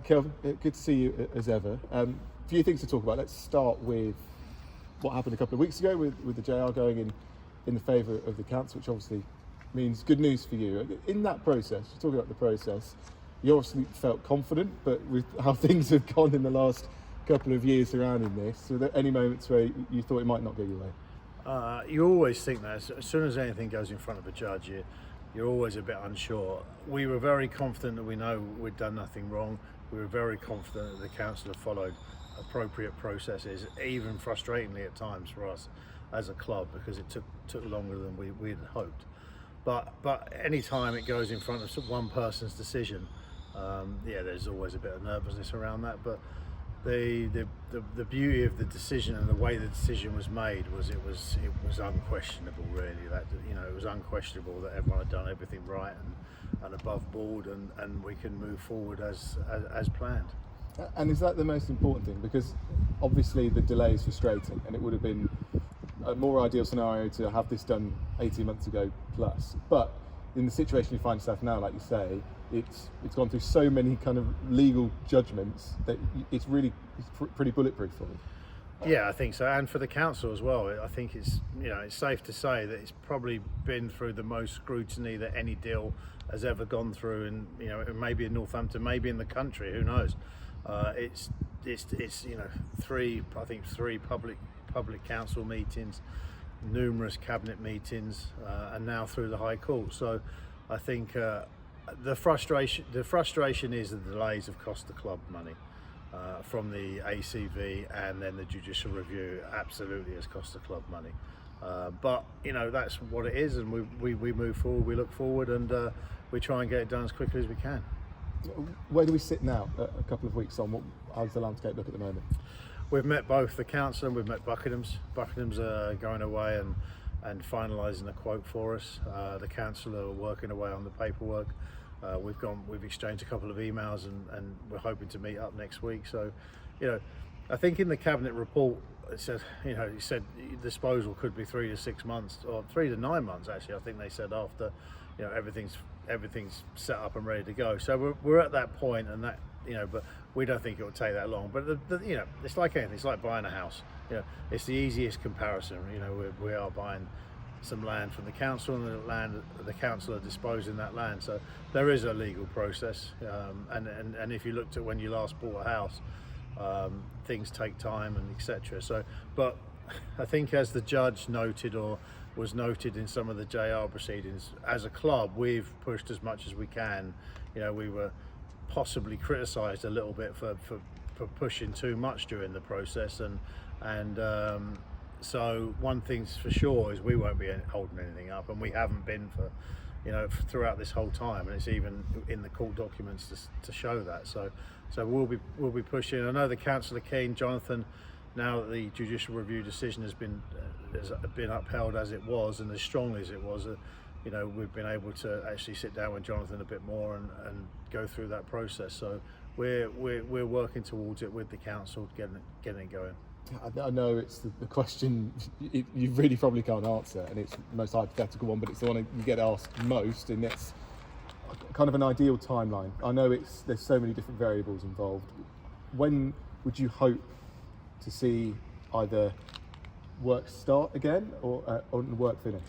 Kelvin, good to see you as ever. A few things to talk about. Let's start with what happened a couple of weeks ago with the JR going in the favour of the council, which obviously means good news for you. In that process, talking about the process, you obviously felt confident, but with how things have gone in the last couple of years surrounding this, were there any moments where you thought it might not go your way? You always think that as soon as anything goes in front of a judge, you're always a bit unsure. We were very confident that we know we'd done nothing wrong. We were very confident that the council had followed appropriate processes, even frustratingly at times for us as a club, because it took longer than we had hoped. But any time it goes in front of one person's decision, there's always a bit of nervousness around that. But the beauty of the decision and the way the decision was made was it was unquestionable, really. That it was unquestionable that everyone had done everything right and above board, and we can move forward as planned. And is that the most important thing? Because obviously the delay is frustrating, and it would have been a more ideal scenario to have this done 18 months ago plus. But in the situation you find yourself now, like you say, it's gone through so many kind of legal judgments that it's pretty bulletproof for them. Yeah, I think so, and for the council as well. I think it's safe to say that it's probably been through the most scrutiny that any deal has ever gone through, and maybe in Northampton, maybe in the country, who knows. It's three public council meetings, numerous cabinet meetings, and now through the High Court. So I think the frustration is the delays have cost the club money. From the ACV and then the judicial review absolutely has cost the club money. But that's what it is, and we move forward, we look forward, and we try and get it done as quickly as we can. Where do we sit now, a couple of weeks on? How's the landscape look at the moment? We've met both the council and we've met Buckingham's. Buckingham's are going away and finalising a quote for us. The council are working away on the paperwork. We've exchanged a couple of emails and we're hoping to meet up next week. So, I think in the cabinet report it said disposal could be 3 to 6 months, or 3 to 9 months actually. I think they said after everything's set up and ready to go. So we're at that point, and that but we don't think it will take that long. But it's like anything. It's like buying a house. It's the easiest comparison. We are buying some land from the council, and the council are disposing that land. So there is a legal process, and if you looked at when you last bought a house, things take time and etc. So, but I think as the judge noted, or was noted in some of the JR proceedings, as a club we've pushed as much as we can. We were possibly criticised a little bit for pushing too much during the process, and so one thing's for sure is we won't be holding anything up, and we haven't been for throughout this whole time, and it's even in the court documents to show that. So we'll be pushing. I know the council are keen. Jonathan, now that the judicial review decision has been upheld as it was and as strongly as it was, we've been able to actually sit down with Jonathan a bit more and go through that process. So we're working towards it with the council, getting it going. I know it's the question you really probably can't answer, and it's the most hypothetical one, but it's the one you get asked most, and it's kind of an ideal timeline. I know there's so many different variables involved. When would you hope to see either work start again or work finish?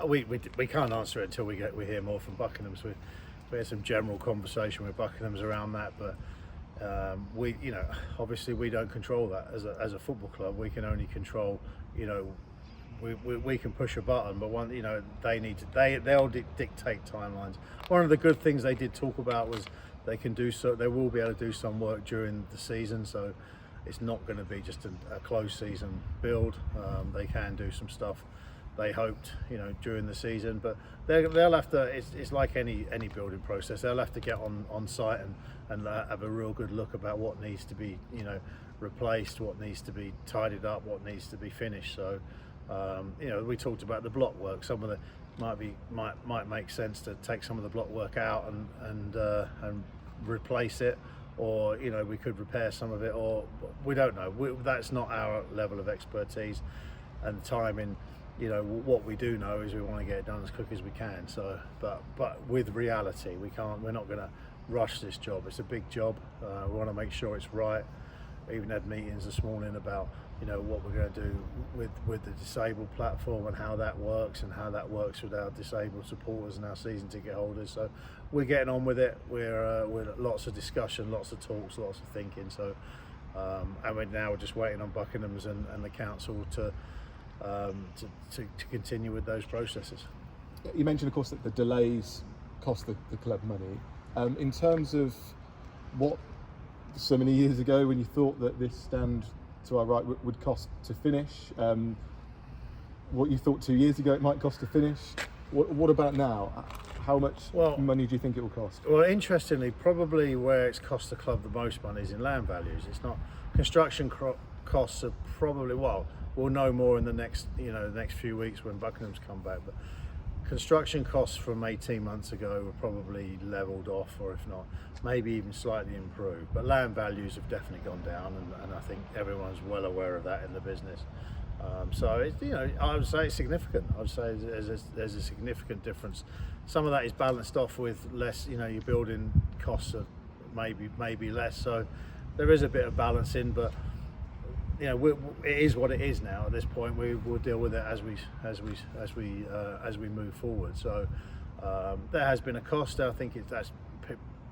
We can't answer it until we hear more from Buckingham's. We had some general conversation with Buckingham's around that, but obviously we don't control that as a football club. We can only control, we can push a button, but they'll dictate timelines. One of the good things they did talk about was they will be able to do some work during the season, so it's not going to be just a closed season build. They can do some stuff, they hoped, during the season, but they'll have to. It's like any building process. They'll have to get on site and have a real good look about what needs to be, replaced, what needs to be tidied up, what needs to be finished. So, we talked about the block work. Some of the might make sense to take some of the block work out and replace it, or we could repair some of it, or we don't know. That's not our level of expertise, and the timing you know, what we do know is we want to get it done as quick as we can. So, but with reality, we're not going to rush this job. It's a big job. We want to make sure it's right. We even had meetings this morning about, you know, what we're going to do with the disabled platform and how that works with our disabled supporters and our season ticket holders. So we're getting on with it. We're lots of discussion, lots of talks, lots of thinking. So and we're just waiting on Buckingham's and the council to continue with those processes. You mentioned, of course, that the delays cost the club money. In terms of what so many years ago when you thought that this stand to our right would cost to finish, what you thought 2 years ago it might cost to finish, what about now? How much money do you think it will cost? Well, interestingly, probably where it's cost the club the most money is in land values. It's not construction costs are probably, we'll know more in the next few weeks when Buckingham's come back, but construction costs from 18 months ago were probably levelled off, or if not, maybe even slightly improved. But land values have definitely gone down, and I think everyone's well aware of that in the business. So it's, you know, I would say it's significant. I would say there's a significant difference. Some of that is balanced off with less. You know, your building costs are maybe less. So there is a bit of balancing, but you know, it is what it is now. At this point, we'll deal with it as we move forward. So there has been a cost. I think that's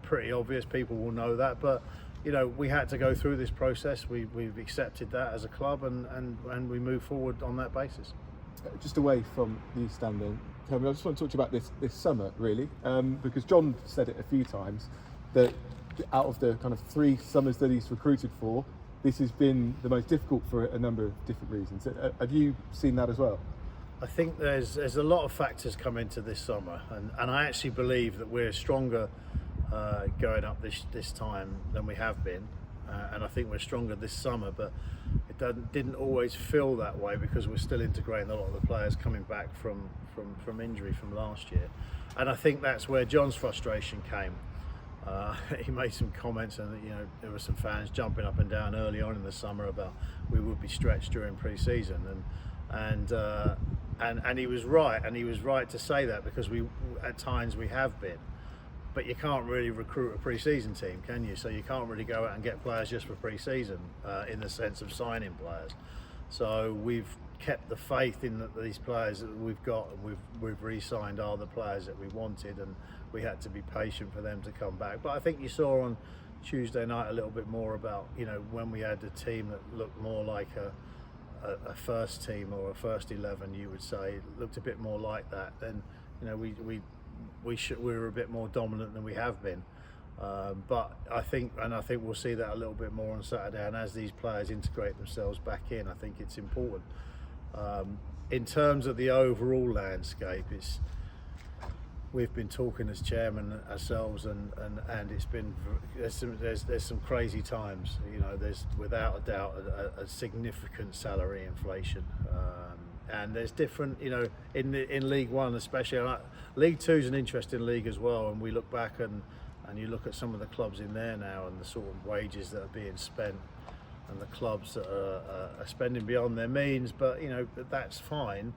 pretty obvious. People will know that, but you know, we had to go through this process. We've accepted that as a club, and we move forward on that basis. Just away from the standing, Kelvin, I just want to talk to you about this summer, really, because John said it a few times that out of the kind of 3 summers that he's recruited for, this has been the most difficult for a number of different reasons. Have you seen that as well? I think there's a lot of factors come into this summer, and I actually believe that we're stronger going up this time than we have been, and I think we're stronger this summer, but it didn't always feel that way because we're still integrating a lot of the players coming back from injury from last year, and I think that's where John's frustration came. He made some comments, and you know, there were some fans jumping up and down early on in the summer about we would be stretched during pre-season, and he was right to say that, because at times we have been, but you can't really recruit a pre-season team, can you? So you can't really go out and get players just for pre-season in the sense of signing players. So we've kept the faith in that these players that we've got, and we've re-signed are the players that we wanted, and we had to be patient for them to come back. But I think you saw on Tuesday night a little bit more about, you know, when we had a team that looked more like a first team or a first 11, you would say, it looked a bit more like that. Then, you know, we were a bit more dominant than we have been. But I think we'll see that a little bit more on Saturday. And as these players integrate themselves back in, I think it's important. In terms of the overall landscape, we've been talking as chairman ourselves, and it's been there's some crazy times. You know, there's without a doubt a significant salary inflation, and there's different. You know, in League One especially, League Two is an interesting league as well. And we look back and you look at some of the clubs in there now and the sort of wages that are being spent, and the clubs that are spending beyond their means. But you know, that's fine.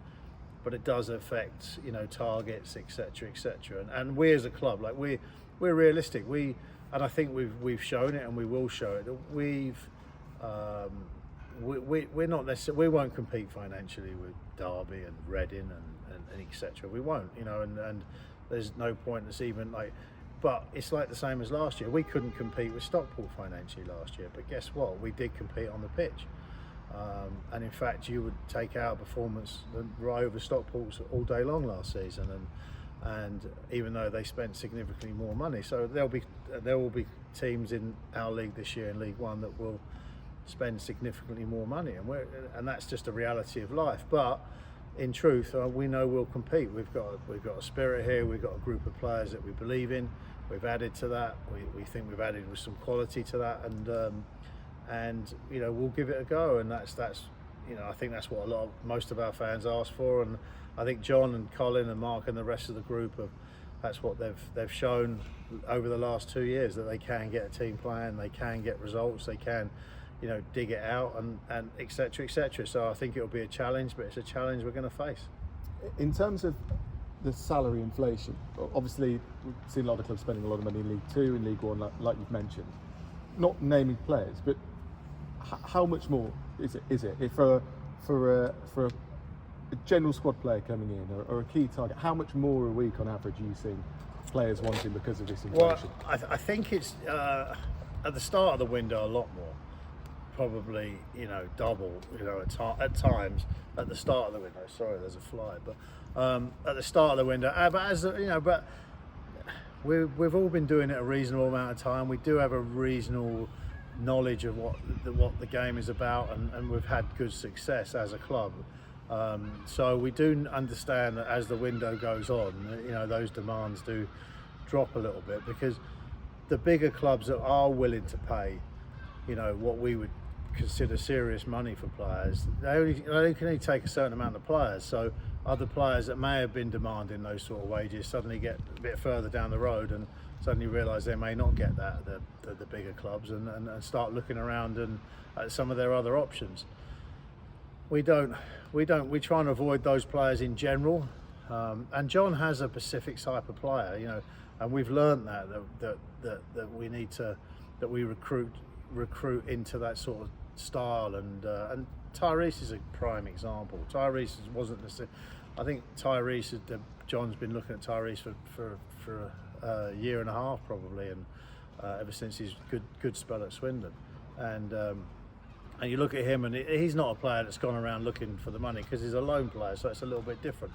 But it does affect, you know, targets, etc., etc. And we as a club, like we're realistic. And I think we've shown it, and we will show it. We're not necessarily, we won't compete financially with Derby and Reading and etc. We won't, you know, and there's no point in us even like. But it's like the same as last year. We couldn't compete with Stockport financially last year, but guess what? We did compete on the pitch. And in fact, you would take our performance right over Stockport's all day long last season, and even though they spent significantly more money, so there will be teams in our league this year in League One that will spend significantly more money, and that's just a reality of life. But in truth, we know we'll compete. We've got a spirit here. We've got a group of players that we believe in. We've added to that. We think we've added with some quality to that, and you know, we'll give it a go. And that's you know, I think that's what most of our fans ask for, and I think John and Colin and Mark and the rest of the group that's what they've shown over the last 2 years, that they can get a team plan, they can get results, they can dig it out and etc. etc. So I think it'll be a challenge, but it's a challenge we're going to face. In terms of the salary inflation, obviously we've seen a lot of clubs spending a lot of money in League Two and League One, like you've mentioned. Not naming players, but how much more is it? If for a general squad player coming in or a key target, how much more a week on average are you seeing players wanting because of this inflation? Well, I think it's at the start of the window a lot more. Probably, double, at times at the start of the window. Sorry, there's a fly, but at the start of the window. But we've all been doing it a reasonable amount of time. We do have a reasonable knowledge of what the game is about, and we've had good success as a club. So we do understand that as the window goes on, those demands do drop a little bit, because the bigger clubs that are willing to pay, what we would consider serious money for players, they can only take a certain amount of players. So other players that may have been demanding those sort of wages suddenly get a bit further down the road and suddenly realise they may not get that at the bigger clubs, and start looking around and at some of their other options. We try and avoid those players in general, and John has a specific type of player, and we've learned that we need to we recruit into that sort of style, and Tyrese is a prime example. Tyrese wasn't necessarily. I think Tyrese, John's been looking at Tyrese for a year and a half probably, and ever since his good spell at Swindon, and you look at him, and he's not a player that's gone around looking for the money, because he's a loan player, so it's a little bit different.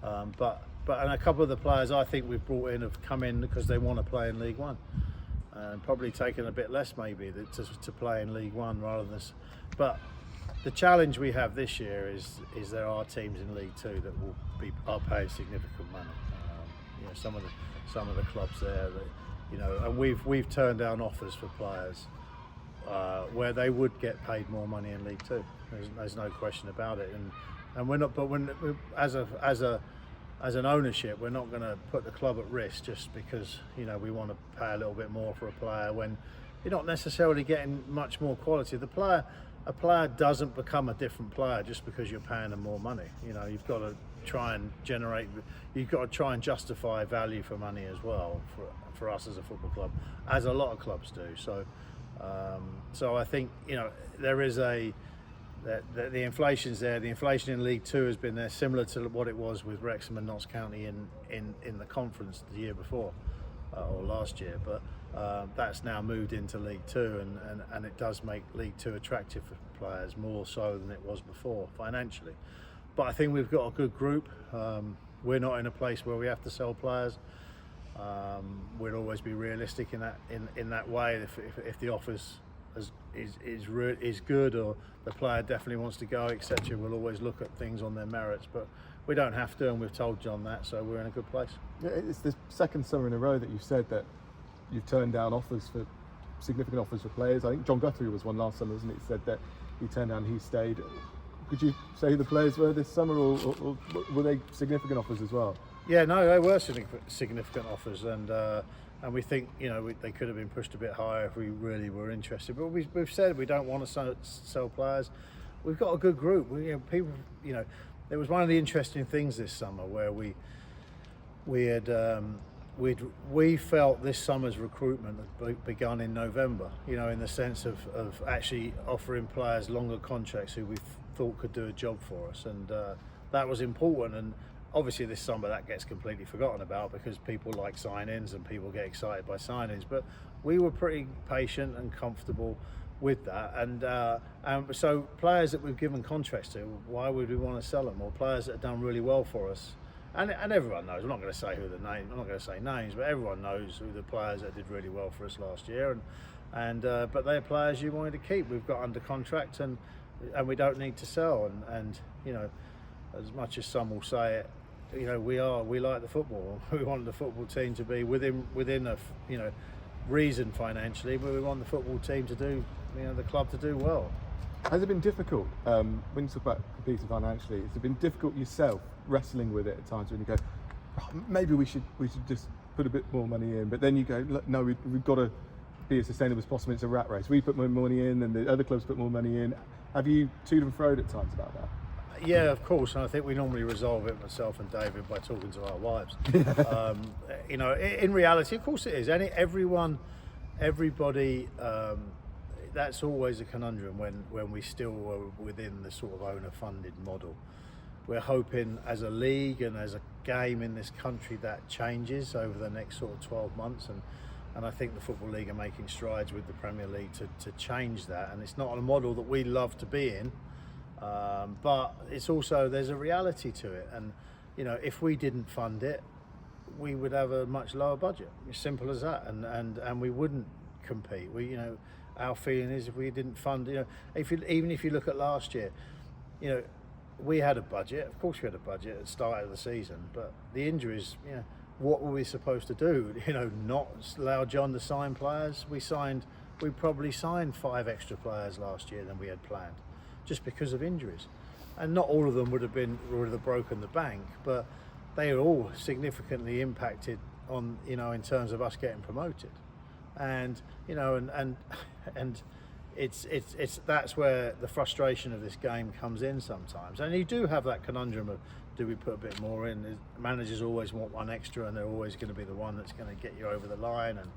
But a couple of the players I think we've brought in have come in because they want to play in League One, and probably taken a bit less maybe to play in League One rather than this. But the challenge we have this year is there are teams in League Two that are paying significant money. Some of the clubs there, and we've turned down offers for players where they would get paid more money in League Two. There's no question about it, and we're not. But as an ownership, we're not going to put the club at risk just because we want to pay a little bit more for a player when you're not necessarily getting much more quality. A player doesn't become a different player just because you're paying them more money. You've got to try and justify value for money as well for us as a football club, as a lot of clubs do. So I think there is the inflation's there. The inflation in League Two has been there, similar to what it was with Wrexham and Notts County in the conference the year before or last year. But that's now moved into League Two, and it does make League Two attractive for players more so than it was before financially. But I think we've got a good group. We're not in a place where we have to sell players. We'll always be realistic in that way. If the offers is good, or the player definitely wants to go, etc., we'll always look at things on their merits. But we don't have to, and we've told John that, so we're in a good place. Yeah, it's the second summer in a row that you've said that you've turned down significant offers for players. I think John Guthrie was one last summer, wasn't it? He said that he turned down, he stayed. Could you say who the players were this summer, or were they significant offers as well? Yeah, no, they were significant offers, and we think they could have been pushed a bit higher if we really were interested. But we've said we don't want to sell players. We've got a good group. People, it was one of the interesting things this summer where we felt this summer's recruitment had begun in November. In the sense of actually offering players longer contracts who we thought could do a job for us, and that was important. And obviously this summer that gets completely forgotten about because people like sign-ins and people get excited by sign-ins, but we were pretty patient and comfortable with that, and so players that we've given contracts to, why would we want to sell them? Or players that have done really well for us, and everyone knows, I'm not going to say who the name, I'm not going to say names, but everyone knows who the players that did really well for us last year, and but they're players you wanted to keep. We've got under contract, and we don't need to sell, and as much as some will say it, we like the football. We want the football team to be within a reason financially, but we want the football team to do, the club to do well. Has it been difficult when you talk about competing financially? Has it been difficult yourself wrestling with it at times when you go, maybe we should just put a bit more money in, but then you go, look, no, we've got to be as sustainable as possible. It's a rat race. We put more money in, and the other clubs put more money in. Have you toed and froed at times about that? Yeah, of course, and I think we normally resolve it, myself and David, by talking to our wives. You know, in reality, of course it is. Everybody, that's always a conundrum when we still are within the sort of owner-funded model. We're hoping as a league and as a game in this country that changes over the next sort of 12 months, and I think the Football League are making strides with the Premier League to change that, and it's not a model that we love to be in. But it's also, there's a reality to it, and you know, if we didn't fund it, we would have a much lower budget. As simple as that, and we wouldn't compete. You know, our feeling is if we didn't fund, you know, even if you look at last year, you know, we had a budget. Of course, we had a budget at the start of the season, but the injuries, you know, what were we supposed to do? You know, not allow John to sign players. We probably signed 5 extra players last year than we had planned, just because of injuries, and not all of them would have broken the bank, but they are all significantly impacted on, you know, in terms of us getting promoted, and you know, and it's that's where the frustration of this game comes in sometimes, and you do have that conundrum of, do we put a bit more in? Managers always want one extra, and they're always going to be the one that's going to get you over the line, and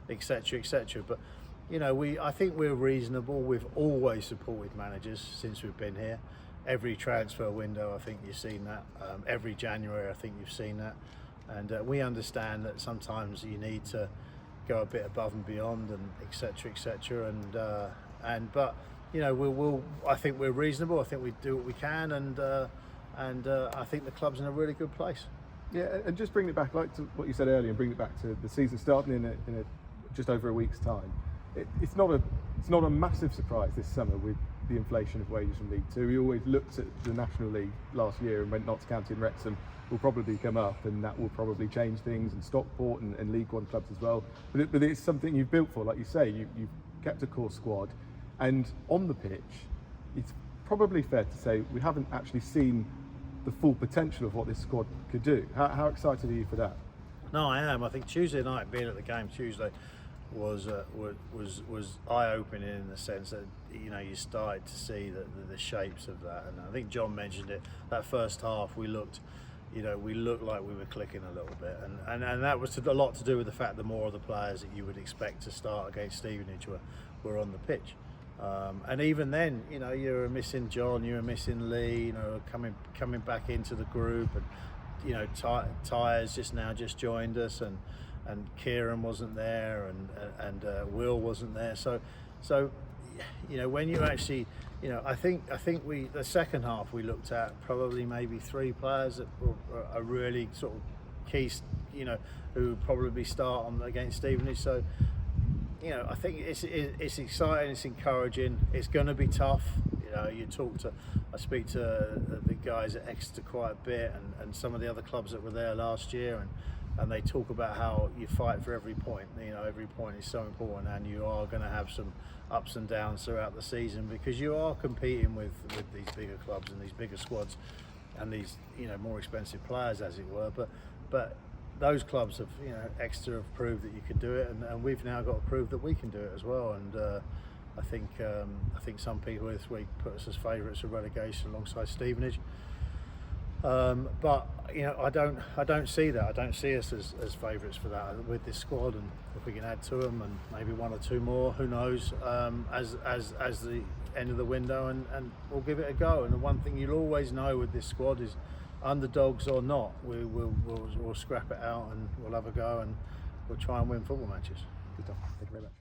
etc. etc. But you know, I think we're reasonable. We've always supported managers since we've been here. Every transfer window, I think you've seen that. Every January, I think you've seen that. And we understand that sometimes you need to go a bit above and beyond, and etc. etc. But you know, I think we're reasonable. I think we do what we can, and I think the club's in a really good place. Yeah, and just bring it back, like to what you said earlier, and bring it back to the season starting in a just over a week's time. It's not a massive surprise this summer with the inflation of wages from League Two. We always looked at the National League last year and went, Notts County and Wrexham will probably come up, and that will probably change things, and Stockport and League One clubs as well. But it's something you've built for, like you say. You've kept a core squad, and on the pitch, it's probably fair to say we haven't actually seen the full potential of what this squad could do. How excited are you for that? No, I am. I think Tuesday night, being at the game Tuesday, was eye-opening in the sense that, you know, you started to see the shapes of that, and I think John mentioned it. That first half, we looked like we were clicking a little bit, and that was a lot to do with the fact that more of the players that you would expect to start against Stevenage were on the pitch, and even then, you know, you were missing John, you were missing Lee, you know, coming back into the group, and you know, Tyres just joined us, and Kieran wasn't there, and Will wasn't there. So, you know, when you actually, you know, I think the second half we looked at probably maybe 3 players that are really sort of key, you know, who would probably start on against Stevenage. So, you know, I think it's exciting, it's encouraging. It's going to be tough. You know, I speak to the guys at Exeter quite a bit, and some of the other clubs that were there last year, and they talk about how you fight for every point. You know, every point is so important, and you are going to have some ups and downs throughout the season, because you are competing with these bigger clubs and these bigger squads and these, you know, more expensive players, as it were. But those clubs have, you know, Exeter have proved that you can do it, and we've now got to prove that we can do it as well. And I think some people this week put us as favourites of relegation alongside Stevenage. But you know, I don't see that. I don't see us as favourites for that with this squad, and if we can add to them and maybe 1 or 2 more, who knows? As the end of the window, and we'll give it a go. And the one thing you'll always know with this squad is, underdogs or not, we'll scrap it out, and we'll have a go, and we'll try and win football matches. Good stuff. Thank you very much.